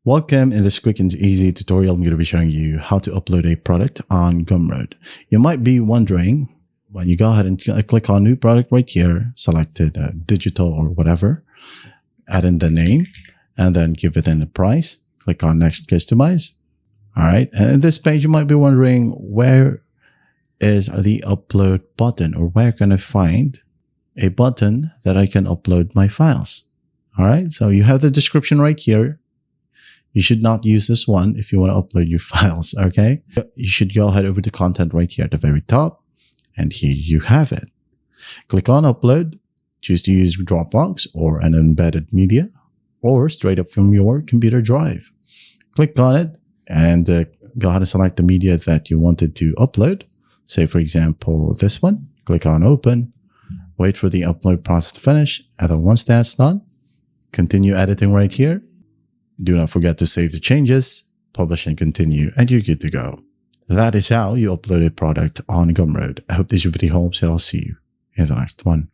Welcome. In this quick and easy tutorial, I'm going to be showing you how to upload a product on Gumroad. You might be wondering, when you go ahead and click on new product right here, select it digital or whatever, add in the name, and then give it in the price. Click on next, customize. All right. And in this page, you might be wondering, where is the upload button, or where can I find a button that I can upload my files? All right. So you have the description right here. You should not use this one if you want to upload your files, okay? You should go ahead over to content right here at the very top, and here you have it. Click on upload, choose to use Dropbox or an embedded media, or straight up from your computer drive. Click on it and go ahead and select the media that you wanted to upload. Say, for example, this one. Click on open, wait for the upload process to finish, and then once that's done, continue editing right here. Do not forget to save the changes, publish and continue, and you're good to go. That is how you upload a product on Gumroad. I hope this video helps, and I'll see you in the next one.